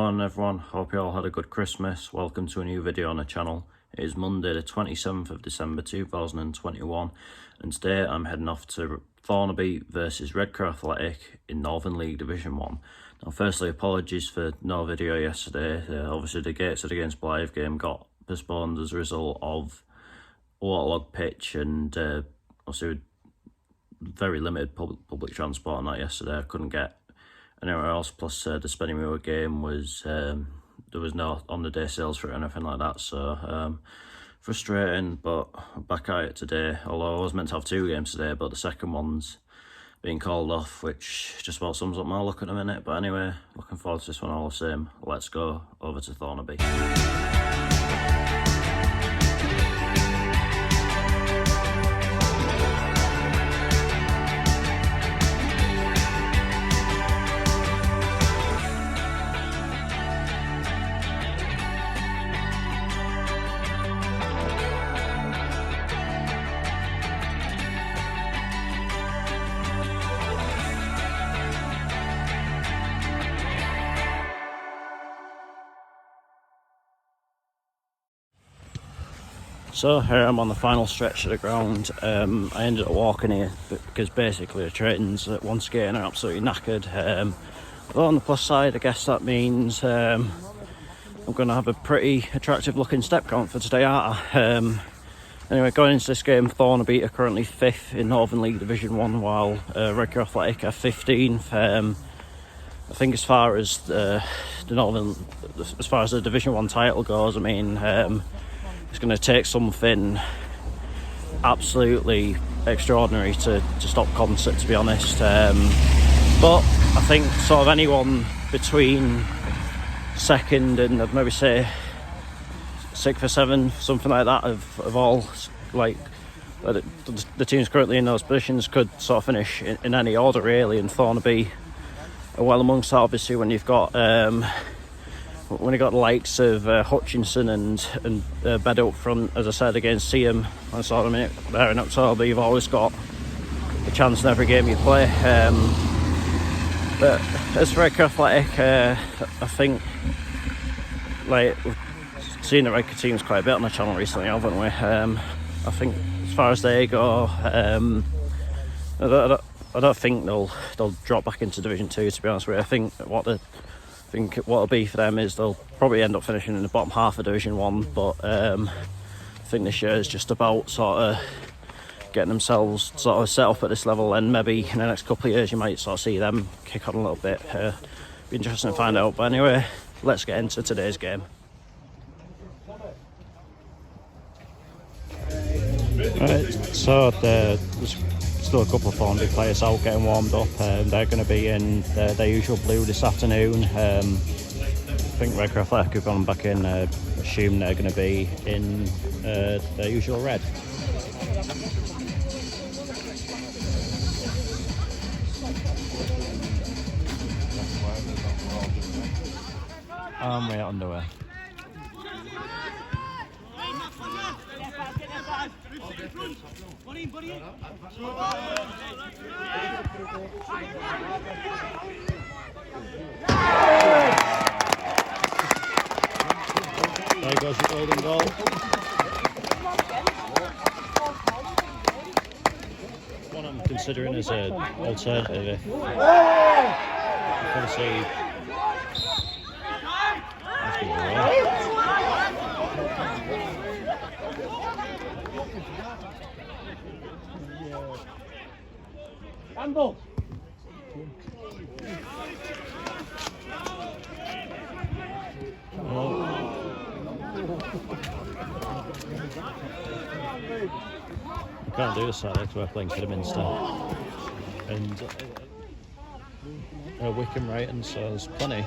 morning everyone, hope you all had a good Christmas. Welcome to a new video on the channel. It is Monday the 27th of December 2021 and today I'm heading off to Thornaby versus Redcar Athletic in Northern League Division 1. Now firstly, apologies for no video yesterday. Obviously the Gateshead against Blythe game got postponed as a result of a waterlogged pitch and obviously very limited public transport on that yesterday. I couldn't get anywhere else, plus the Spenny Moor game was there was no on the day sales for it or anything like that, so frustrating, but back at it today. Although I was meant to have 2 games today, but the second one's being called off, which just about sums up my luck at the minute. But anyway, looking forward to this one all the same. Let's go over to Thornaby. So here I'm on the final stretch of the ground. I ended up walking here because basically the trains at once again are absolutely knackered. But on the plus side, I guess that means I'm going to have a pretty attractive looking step count for today, aren't I? Anyway, going into this game, Thornaby are currently 5th in Northern League Division 1 while Redcar Athletic are 15th. I think as far as the Division 1 title goes, I mean, it's going to take something absolutely extraordinary to stop Concert, to be honest. But I think sort of anyone between 2nd and I'd maybe say 6th or 7th, something like that, of all like the teams currently in those positions could sort of finish in any order really. And Thornaby are well amongst that, obviously, when you've got the likes of Hutchinson and Bed up front, as I said, against Seaham. I saw them there in October. You've always got a chance in every game you play. But as for Redcar Athletic, I think we've seen the Redcar teams quite a bit on the channel recently, haven't we? I think as far as they go, I don't think they'll drop back into Division 2, to be honest with you. I think what'll be for them is they'll probably end up finishing in the bottom half of Division 1, but I think this year is just about sort of getting themselves sort of set up at this level, and maybe in the next couple of years you might sort of see them kick on a little bit. Be interesting to find out. But anyway, let's get into today's game. Right, so there's still a couple of Thornaby players out getting warmed up. They're going to be in their usual blue this afternoon. I think Redcar Athletic have gone back in. Assume they're going to be in their usual red. We're underwear. There goes the golden goal. One I'm considering as an alternative if obviously Campbell. We can't do this Saturday because we're playing Kidderminster and Wickham right, and so there's plenty.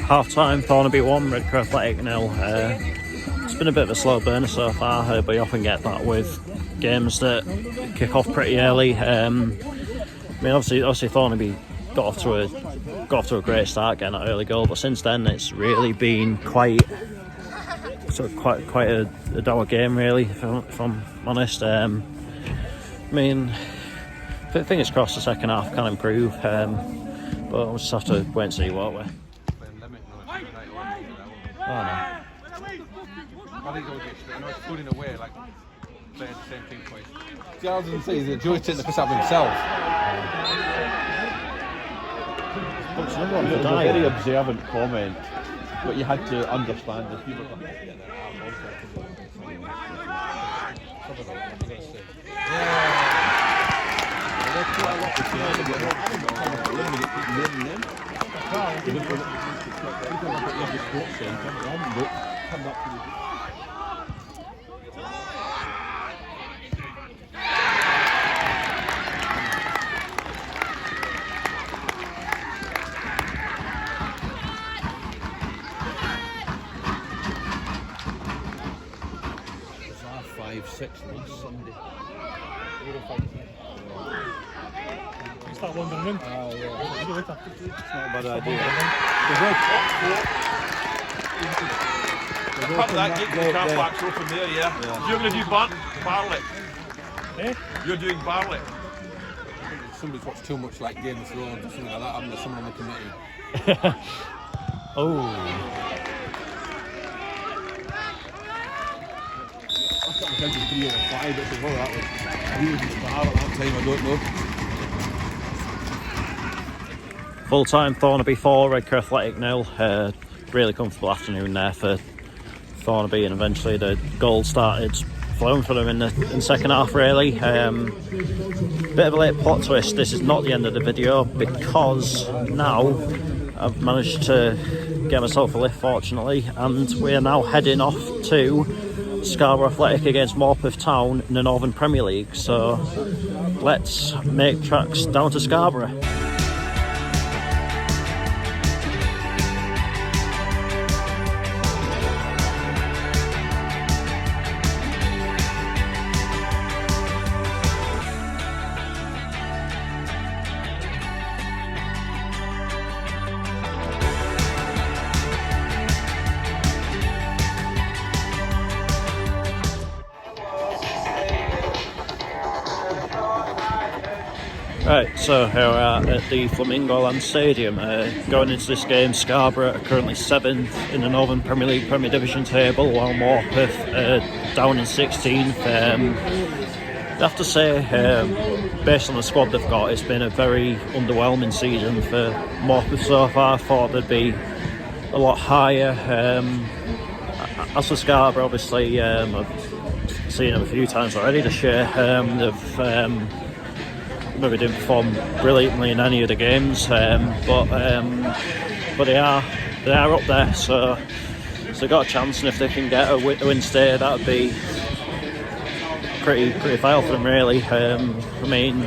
Half time, Thornaby 1, Redcar Athletic 0. It's been a bit of a slow burner so far, but you often get that with games that kick off pretty early. I mean, obviously Thornaby got off to a great start getting that early goal, but since then it's really been quite quite a dour game, really, if I'm honest. I mean, fingers crossed the second half can improve, but we'll just have to wait and see, won't we? Oh no. I think he'll get straight. No, it's good in a way, like playing the same thing twice. See, I was going to say, the Joey's taking the piss out of himself. It's a very observant comment, but you had to understand this. People last Sunday. It's that one going in. Yeah. It's not a bad idea. Cut that, you can't wax open there, yeah. You're going to do barley. Eh? You're doing barley. Somebody's watched too much like Game of Thrones or something like that, haven't they? Someone on the committee. Oh. I don't know. Full time Thornaby 4, Redcar Athletic 0. Really comfortable afternoon there for Thornaby, and eventually the goal started flowing for them in the second half, really. Bit of a late plot twist. This is not the end of the video, because now I've managed to get myself a lift, fortunately, and we are now heading off to Scarborough Athletic against Morpeth Town in the Northern Premier League. So let's make tracks down to Scarborough. Right, so here we are at the Flamingo Land Stadium. Going into this game, Scarborough are currently 7th in the Northern Premier League Premier Division table, while Morpeth down in 16th. I have to say, based on the squad they've got, it's been a very underwhelming season for Morpeth so far. I thought they'd be a lot higher. As for Scarborough, obviously, I've seen them a few times already this year. They've maybe didn't perform brilliantly in any of the games, but they are up there, so they've got a chance, and if they can get a win stay, that would be pretty vital for them, really. I mean,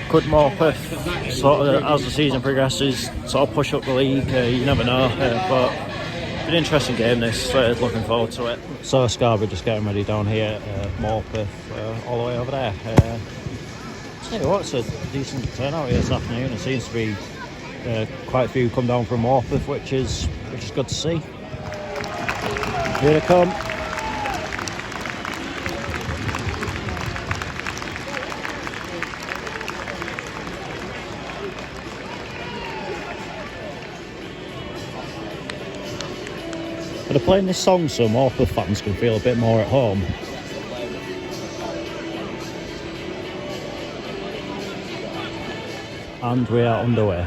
could Morpeth sort of, as the season progresses, sort of push up the league? You never know, but an interesting game this. Looking forward to it. So Scarborough just getting ready down here, Morpeth all the way over there. Yeah, well, it's a decent turnout here this afternoon. It seems to be quite a few come down from Morpeth, which is good to see. Here they come. They're playing this song so Morpeth fans can feel a bit more at home. And we are underway.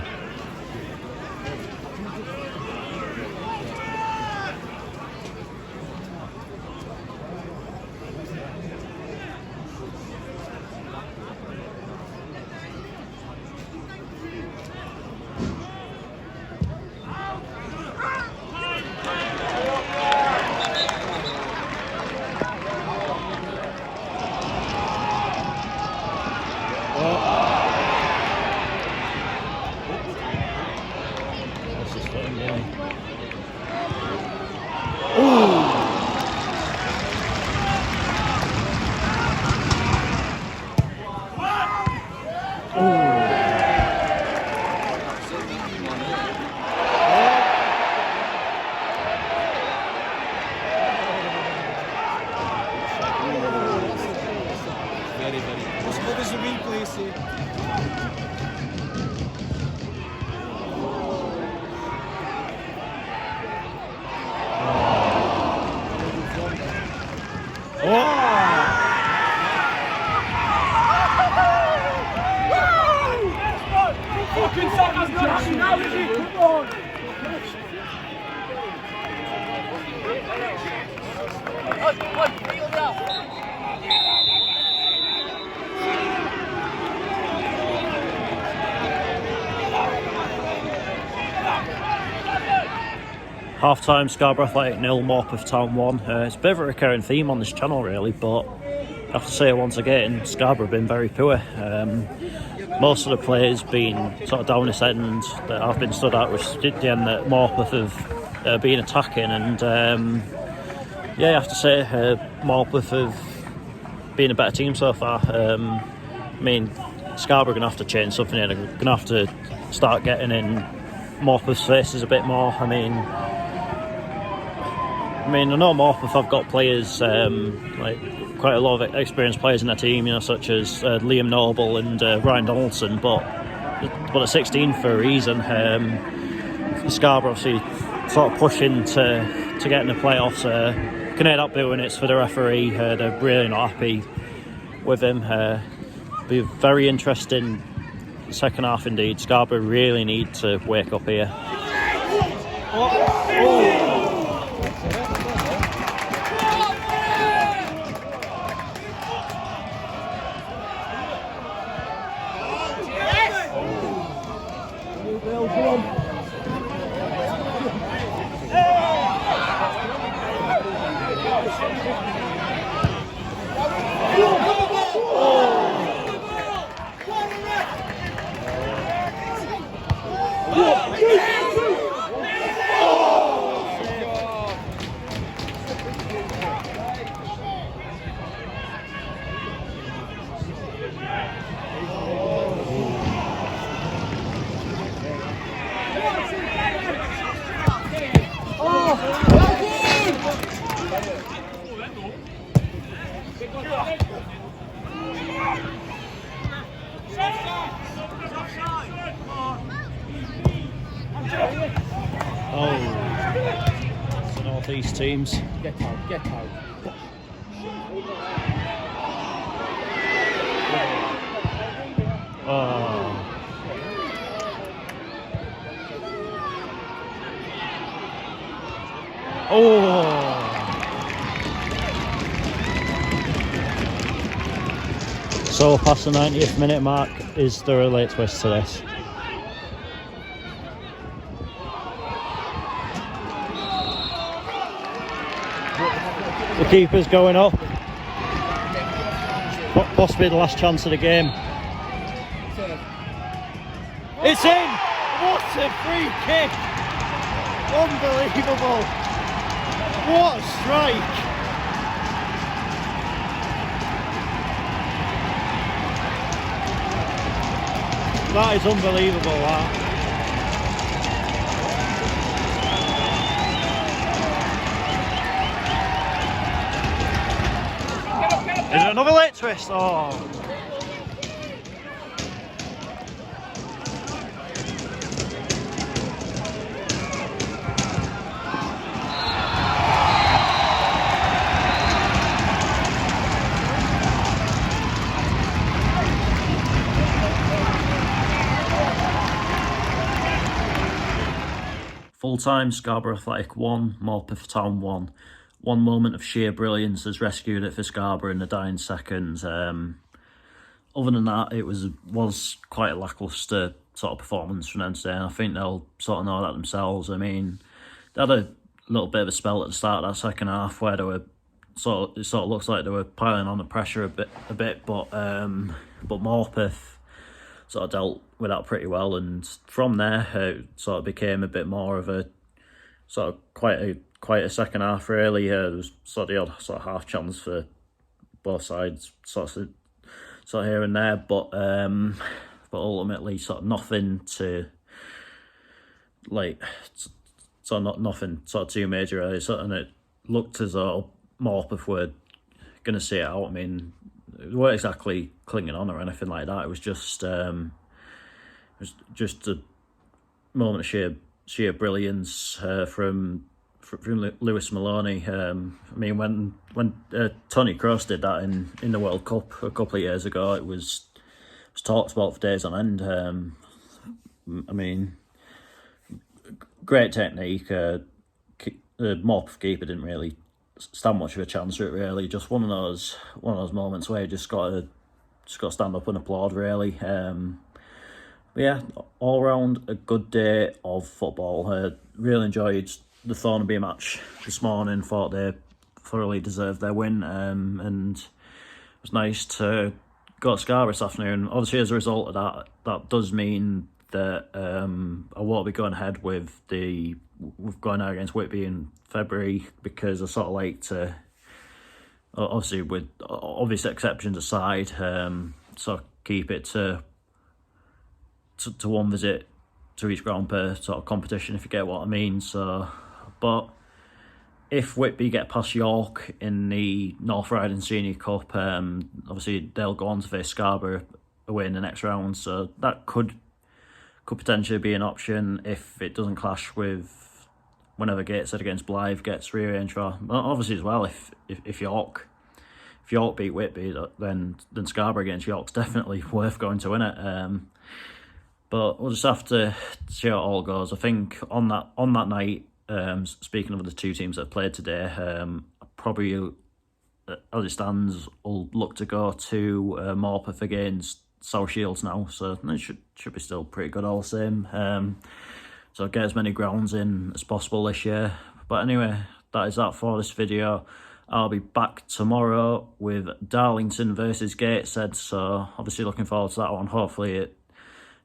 Very, very good. What was the replay say? Fucking Saka's not actually now, is he? Come on! Half-time, Scarborough Athletic 0, Morpeth Town 1. It's a bit of a recurring theme on this channel really, but I have to say once again, Scarborough have been very poor. Most of the players been sort of down this end that I've been stood at, which is the end that Morpeth have been attacking, and yeah, I have to say Morpeth have been a better team so far. I mean, Scarborough are going to have to change something here. They're going to have to start getting in Morpeth's faces a bit more. I mean, I know Morpeth have got players, like quite a lot of experienced players in their team, you know, such as Liam Noble and Ryan Donaldson, but at 16 for a reason. Scarborough obviously sort of pushing to get in the playoffs. Can hear that booing, it's for the referee. They're really not happy with him. Be very interesting second half indeed. Scarborough really need to wake up here. It's North East teams. Get out. So past the 90th minute mark, is there a late twist to this? The keeper's going up. Possibly the last chance of the game. It's in! What a free kick! Unbelievable! What a strike! That is unbelievable, that. Is it another late twist? Oh. Full-time, Scarborough Athletic 1, Morpeth Town 1. One moment of sheer brilliance has rescued it for Scarborough in the dying seconds. Other than that, it was quite a lacklustre sort of performance from them today, and I think they'll sort of know that themselves. I mean, they had a little bit of a spell at the start of that second half where they were it sort of looks like they were piling on the pressure a bit, but Morpeth sort of dealt with that pretty well, and from there it sort of became a bit more of a sort of quite a second half really. There was sort of the odd sort of half chance for both sides, sort of here and there, but ultimately sort of nothing to like, sort of nothing sort of too major really. And it looked as though Morpeth were going to see it out. I mean, weren't exactly clinging on or anything like that. It was just a moment of sheer brilliance from Lewis Maloney. I mean, when Tony Kroos did that in the World Cup a couple of years ago, it was talked about for days on end. I mean, great technique. The Morpeth keeper didn't really stand much of a chance for it, really. Just one of those moments where you just got to stand up and applaud, really. But yeah, all round a good day of football. Really enjoyed the Thornaby match this morning. Thought they thoroughly deserved their win, and it was nice to go to Scarborough this afternoon. Obviously, as a result of that does mean that I won't be going ahead with going out against Whitby in February, because I sort of like to, obviously with obvious exceptions aside, sort of keep it to one visit to each ground per sort of competition, if you get what I mean. So, but if Whitby get past York in the North Riding Senior Cup, obviously they'll go on to face Scarborough away in the next round, so that could potentially be an option if it doesn't clash with whenever Gateshead against Blythe gets rearranged for. Obviously as well, if York beat Whitby, then Scarborough against York's definitely worth going to win it. But we'll just have to see how it all goes. I think on that night, speaking of the two teams that have played today, probably as it stands, will look to go to Morpeth against South Shields now, so it should be still pretty good all the same. So get as many grounds in as possible this year. But anyway, that is that for this video. I'll be back tomorrow with Darlington versus Gateshead, so obviously looking forward to that one. Hopefully it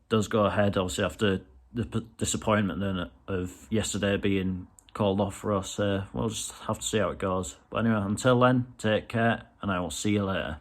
does go ahead, obviously after the disappointment then of yesterday being called off for us. We'll just have to see how it goes. But anyway, until then, take care, and I will see you later.